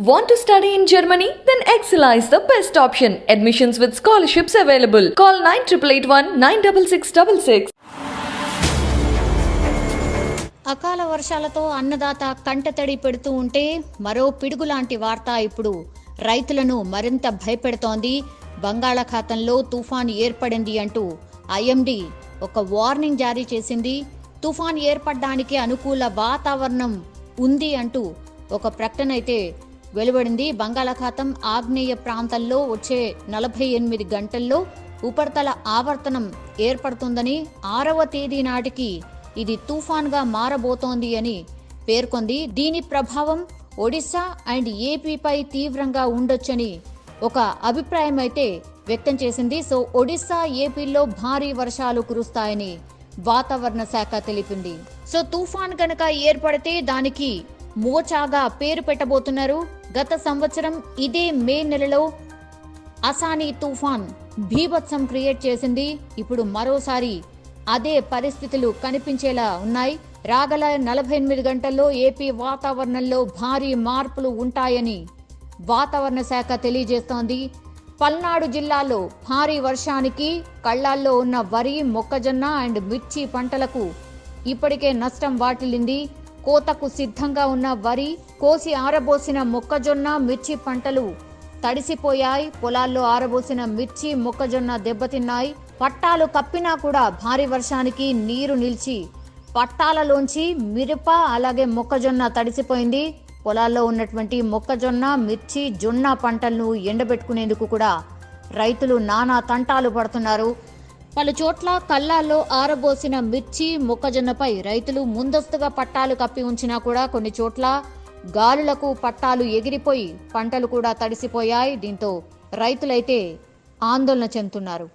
Want to study in Germany? Then Excella is the best option. Admissions with scholarships available. Call 9881 96666. అకాల వర్షాలతో అన్నదాత కంటతడి పెడుతూ ఉంటే మరో పిడుగులాంటి వార్త ఇప్పుడు రైతులను మరింత భయపెడుతోంది. బంగాళాఖాతంలో తుఫాన్ ఏర్పడింది అంటూ ఐఎండీ ఒక వార్నింగ్ జారీ చేసింది. తుఫాన్ ఏర్పడడానికి అనుకూల వాతావరణం ఉంది అంటూ ఒక ప్రకటన అయితే వెలువడింది. బంగాళాఖాతం ఆగ్నేయ ప్రాంతంలో వచ్చే 48 గంటల్లో ఉపరితల ఆవర్తనం ఏర్పడుతుందని 6వ తేదీ నాటికి ఇది తుఫాన్గా మారబోతోంది అని పేర్కొంది. దీని ప్రభావం ఒడిశా అండ్ ఏపీపై తీవ్రంగా ఉండొచ్చని ఒక అభిప్రాయం అయితే వ్యక్తం చేసింది. సో ఒడిశా ఏపీలో భారీ వర్షాలు కురుస్తాయని వాతావరణ శాఖ తెలిపింది. సో తుఫాన్ గనక ఏర్పడితే దానికి మోచాగా పేరు పెట్టబోతున్నారు. గత సంవత్సరం ఇదే మే నెలలో అసానీ తుఫాన్ బీభత్సం క్రియేట్ చేసింది. ఇప్పుడు మరోసారి అదే పరిస్థితులు కనిపించేలా ఉన్నాయి. రాగల 48 గంటల్లో ఏపీ వాతావరణంలో భారీ మార్పులు ఉంటాయని వాతావరణ శాఖ తెలియజేస్తోంది. పల్నాడు జిల్లాలో భారీ వర్షానికి కళ్లాల్లో ఉన్న వరి, మొక్కజొన్న అండ్ మిర్చి పంటలకు ఇప్పటికే నష్టం వాటిల్లింది. కోతకు సిద్ధంగా ఉన్న వరి, కోసి ఆరబోసిన మొక్కజొన్న, మిర్చి పంటలు తడిసిపోయాయి. పొలాల్లో ఆరబోసిన మిర్చి, మొక్కజొన్న దెబ్బతిన్నాయి. పట్టాలు కప్పినా కూడా భారీ వర్షానికి నీరు నిలిచి పట్టాలలోంచి మిరప అలాగే మొక్కజొన్న తడిసిపోయింది. పొలాల్లో ఉన్నటువంటి మొక్కజొన్న, మిర్చి, జొన్న పంటలను ఎండబెట్టుకునేందుకు కూడా రైతులు నానా తంటాలు పడుతున్నారు. పలు చోట్ల కళ్ళాల్లో ఆరబోసిన మిర్చి, మొక్కజొన్నపై రైతులు ముందస్తుగా పట్టాలు కప్పి ఉంచినా కూడా కొన్ని చోట్ల గాలులకు పట్టాలు ఎగిరిపోయి పంటలు కూడా తడిసిపోయాయి. దీంతో రైతులైతే ఆందోళన చెందుతున్నారు.